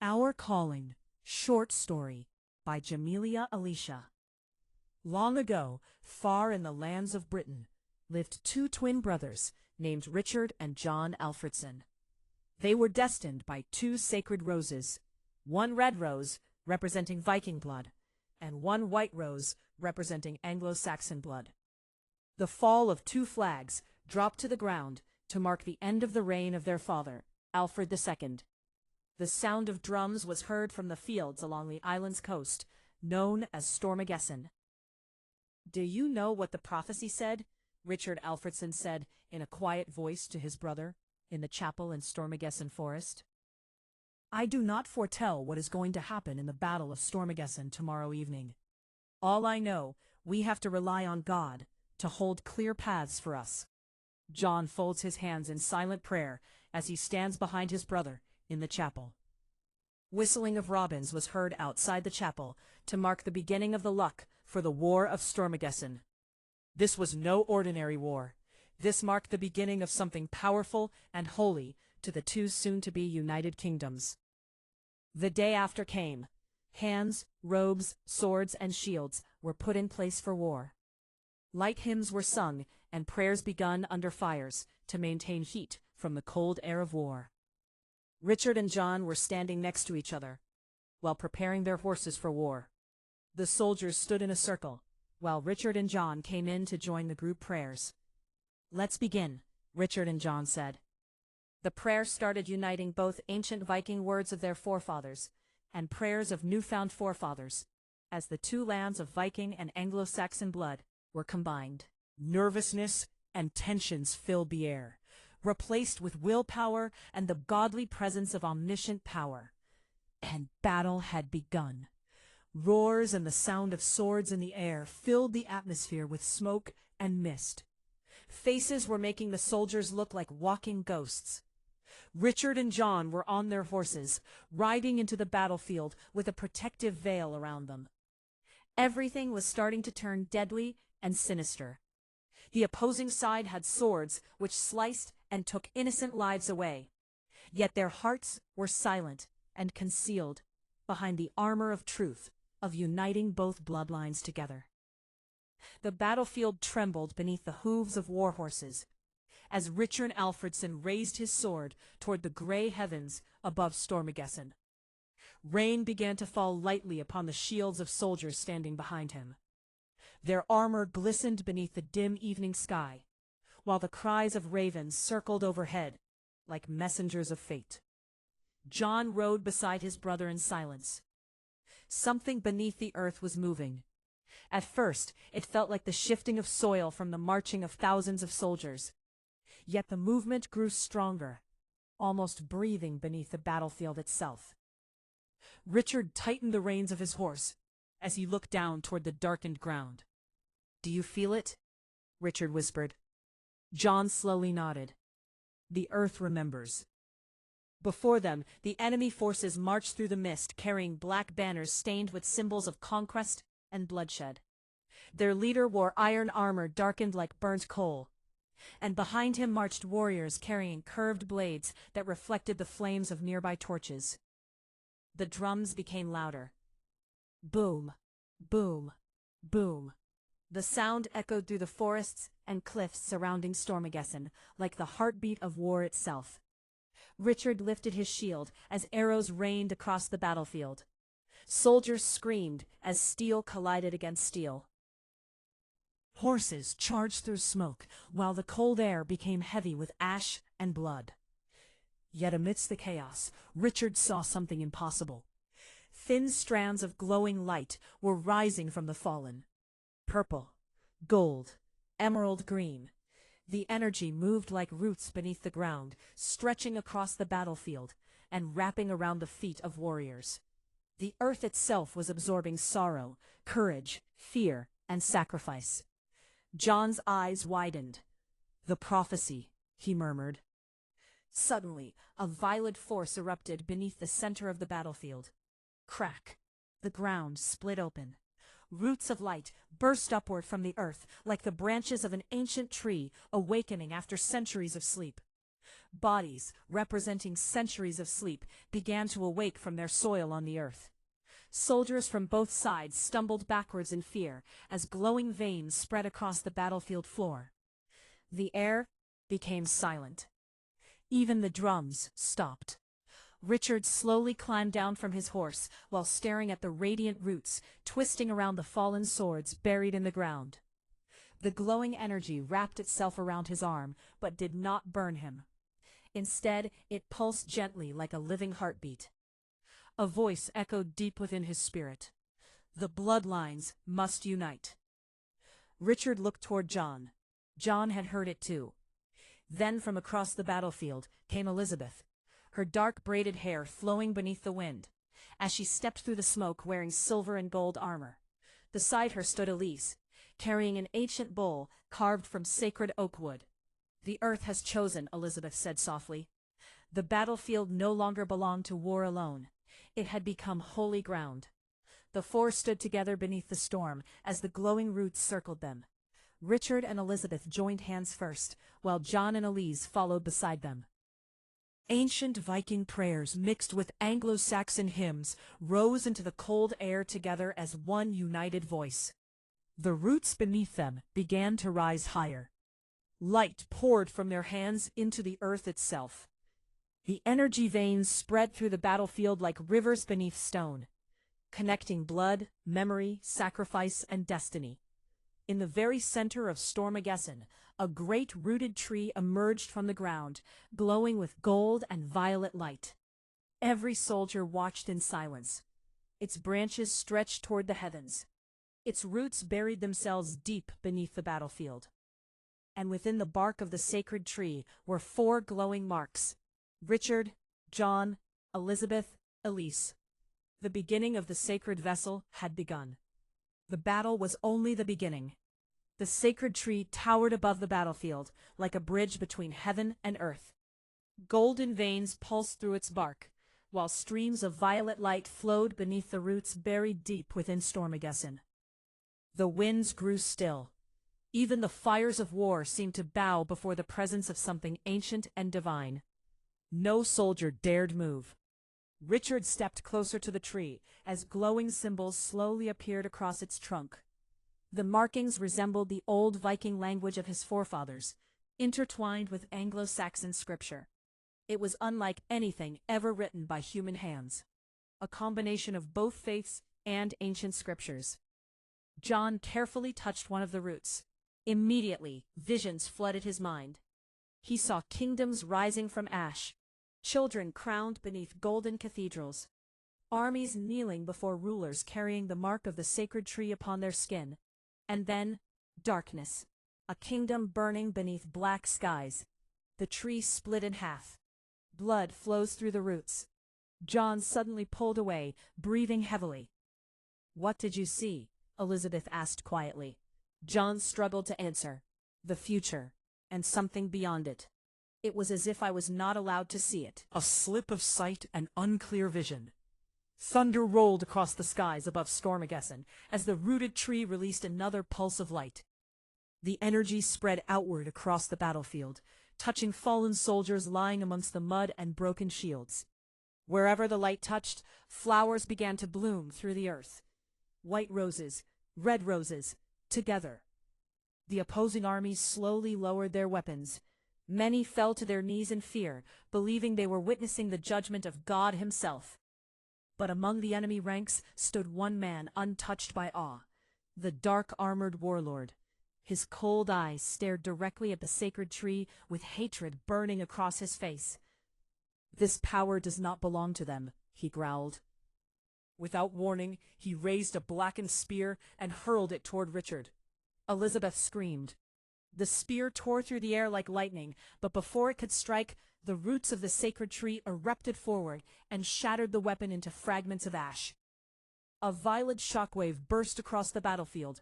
Our Calling, short story by JameliaAlicia. Long ago, far in the lands of Britain, lived two twin brothers named Richard and John Alfredsen. They were destined by two sacred roses, one red rose representing Viking blood, and one white rose representing Anglo-Saxon blood. The fall of two flags dropped to the ground to mark the end of the reign of their father, Alfred II. The sound of drums was heard from the fields along the island's coast, known as Stormegesen. "Do you know what the prophecy said?" Richard Alfredsen said in a quiet voice to his brother in the chapel in Stormegesen forest. "I do not foretell what is going to happen in the Battle of Stormegesen tomorrow evening. All I know, we have to rely on God to hold clear paths for us." John folds his hands in silent prayer as he stands behind his brother in the chapel. Whistling of robins was heard outside the chapel to mark the beginning of the luck for the War of Stormegesen. This was no ordinary war. This marked the beginning of something powerful and holy to the two soon-to-be united kingdoms. The day after came. Hands, robes, swords, and shields were put in place for war. Light hymns were sung and prayers begun under fires to maintain heat from the cold air of war. Richard and John were standing next to each other while preparing their horses for war. The soldiers stood in a circle while Richard and John came in to join the group prayers. "Let's begin," Richard and John said. The prayer started uniting both ancient Viking words of their forefathers and prayers of newfound forefathers as the two lands of Viking and Anglo-Saxon blood were combined. Nervousness and tensions filled the air, replaced with willpower and the godly presence of omniscient power. And battle had begun. Roars and the sound of swords in the air filled the atmosphere with smoke and mist. Faces were making the soldiers look like walking ghosts. Richard and John were on their horses, riding into the battlefield with a protective veil around them. Everything was starting to turn deadly and sinister. The opposing side had swords which sliced and took innocent lives away, yet their hearts were silent and concealed behind the armor of truth of uniting both bloodlines together. The battlefield trembled beneath the hooves of war horses as Richard Alfredsen raised his sword toward the gray heavens above Stormegesen. Rain began to fall lightly upon the shields of soldiers standing behind him. Their armor glistened beneath the dim evening sky, while the cries of ravens circled overhead like messengers of fate. John rode beside his brother in silence. Something beneath the earth was moving. At first, it felt like the shifting of soil from the marching of thousands of soldiers. Yet the movement grew stronger, almost breathing beneath the battlefield itself. Richard tightened the reins of his horse as he looked down toward the darkened ground. "Do you feel it?" Richard whispered. John slowly nodded. "The earth remembers." Before them, the enemy forces marched through the mist, carrying black banners stained with symbols of conquest and bloodshed. Their leader wore iron armor darkened like burnt coal, and behind him marched warriors carrying curved blades that reflected the flames of nearby torches. The drums became louder. Boom, boom, boom. The sound echoed through the forests and cliffs surrounding Stormegesen, like the heartbeat of war itself. Richard lifted his shield as arrows rained across the battlefield. Soldiers screamed as steel collided against steel. Horses charged through smoke, while the cold air became heavy with ash and blood. Yet amidst the chaos, Richard saw something impossible. Thin strands of glowing light were rising from the fallen. Purple, gold, emerald green. The energy moved like roots beneath the ground, stretching across the battlefield and wrapping around the feet of warriors. The earth itself was absorbing sorrow, courage, fear, and sacrifice. John's eyes widened. "The prophecy," he murmured. Suddenly, a violent force erupted beneath the center of the battlefield. Crack! The ground split open. Roots of light burst upward from the earth like the branches of an ancient tree awakening after centuries of sleep. Bodies, representing centuries of sleep, began to awake from their soil on the earth. Soldiers from both sides stumbled backwards in fear as glowing veins spread across the battlefield floor. The air became silent. Even the drums stopped. Richard slowly climbed down from his horse while staring at the radiant roots twisting around the fallen swords buried in the ground. The glowing energy wrapped itself around his arm, but did not burn him. Instead, it pulsed gently like a living heartbeat. A voice echoed deep within his spirit. The bloodlines must unite. Richard looked toward John. John had heard it too. Then from across the battlefield came Elisabeth, her dark braided hair flowing beneath the wind, as she stepped through the smoke wearing silver and gold armor. Beside her stood Elise, carrying an ancient bowl carved from sacred oak wood. "The earth has chosen," Elisabeth said softly. The battlefield no longer belonged to war alone. It had become holy ground. The four stood together beneath the storm as the glowing roots circled them. Richard and Elisabeth joined hands first, while John and Elise followed beside them. Ancient Viking prayers mixed with Anglo-Saxon hymns rose into the cold air together as one united voice. The roots beneath them began to rise higher. Light poured from their hands into the earth itself. The energy veins spread through the battlefield like rivers beneath stone, connecting blood, memory, sacrifice, and destiny. In the very center of Stormegesen, a great rooted tree emerged from the ground, glowing with gold and violet light. Every soldier watched in silence. Its branches stretched toward the heavens. Its roots buried themselves deep beneath the battlefield. And within the bark of the sacred tree were four glowing marks: Richard, John, Elisabeth, Elise. The beginning of the sacred vessel had begun. The battle was only the beginning. The sacred tree towered above the battlefield, like a bridge between heaven and earth. Golden veins pulsed through its bark, while streams of violet light flowed beneath the roots buried deep within Stormegesen. The winds grew still. Even the fires of war seemed to bow before the presence of something ancient and divine. No soldier dared move. Richard stepped closer to the tree as glowing symbols slowly appeared across its trunk. The markings resembled the old Viking language of his forefathers, intertwined with Anglo-Saxon scripture. It was unlike anything ever written by human hands, a combination of both faiths and ancient scriptures. John carefully touched one of the roots. Immediately, visions flooded his mind. He saw kingdoms rising from ash, children crowned beneath golden cathedrals, armies kneeling before rulers carrying the mark of the sacred tree upon their skin, and then darkness, a kingdom burning beneath black skies. The tree split in half. Blood flows through the roots. John suddenly pulled away, breathing heavily. "What did you see?" Elisabeth asked quietly. John struggled to answer. "The future, and something beyond it." It was as if I was not allowed to see it. A slip of sight and unclear vision. Thunder rolled across the skies above Stormegesen as the rooted tree released another pulse of light. The energy spread outward across the battlefield, touching fallen soldiers lying amongst the mud and broken shields. Wherever the light touched, flowers began to bloom through the earth. White roses, red roses, together. The opposing armies slowly lowered their weapons. Many fell to their knees in fear, believing they were witnessing the judgment of God himself. But among the enemy ranks stood one man untouched by awe, the dark-armored warlord. His cold eyes stared directly at the sacred tree with hatred burning across his face. "This power does not belong to them," he growled. Without warning, he raised a blackened spear and hurled it toward Richard. Elisabeth screamed. The spear tore through the air like lightning, but before it could strike, the roots of the sacred tree erupted forward and shattered the weapon into fragments of ash. A violent shockwave burst across the battlefield.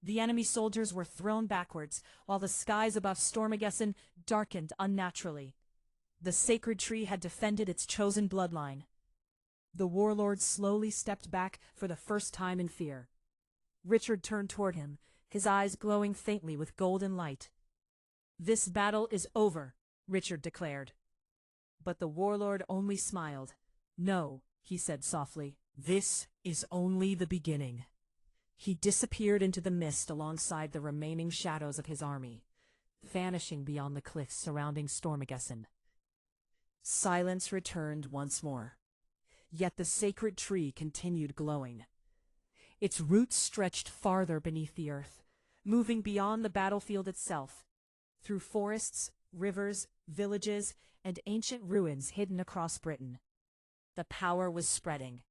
The enemy soldiers were thrown backwards, while the skies above Stormegesen darkened unnaturally. The sacred tree had defended its chosen bloodline. The warlord slowly stepped back for the first time in fear. Richard turned toward him, his eyes glowing faintly with golden light. "This battle is over," Richard declared. But the warlord only smiled. "No," he said softly, "this is only the beginning." He disappeared into the mist alongside the remaining shadows of his army, vanishing beyond the cliffs surrounding Stormegesen. Silence returned once more. Yet the sacred tree continued glowing. Its roots stretched farther beneath the earth, moving beyond the battlefield itself, through forests, rivers, villages, and ancient ruins hidden across Britain. The power was spreading.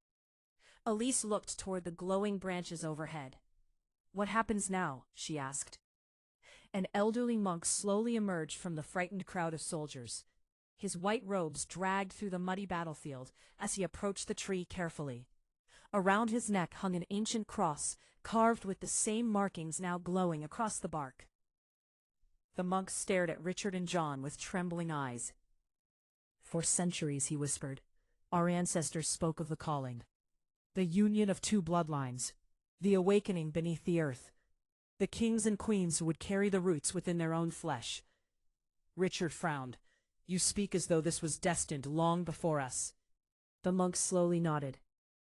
Elise looked toward the glowing branches overhead. "What happens now?" she asked. An elderly monk slowly emerged from the frightened crowd of soldiers. His white robes dragged through the muddy battlefield as he approached the tree carefully. Around his neck hung an ancient cross, carved with the same markings now glowing across the bark. The monk stared at Richard and John with trembling eyes. "For centuries," he whispered, "our ancestors spoke of the calling. The union of two bloodlines, the awakening beneath the earth. The kings and queens who would carry the roots within their own flesh." Richard frowned. "You speak as though this was destined long before us." The monk slowly nodded.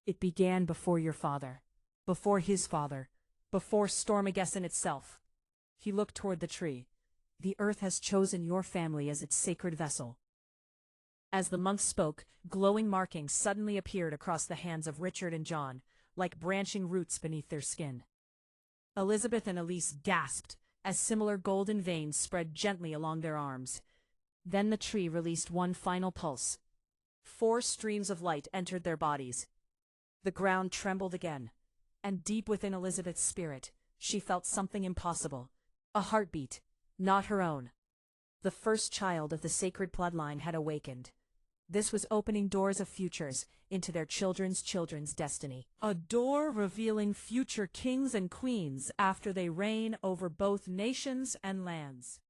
"It began before your father, before his father, before Stormegesen itself." He looked toward the tree. "The earth has chosen your family as its sacred vessel." As the monk spoke, glowing markings suddenly appeared across the hands of Richard and John, like branching roots beneath their skin. Elisabeth and Elise gasped as similar golden veins spread gently along their arms. Then the tree released one final pulse. 4 streams of light entered their bodies. The ground trembled again, and deep within Elisabeth's spirit, she felt something impossible. A heartbeat, not her own. The first child of the sacred bloodline had awakened. This was opening doors of futures into their children's children's destiny. A door revealing future kings and queens after they reign over both nations and lands.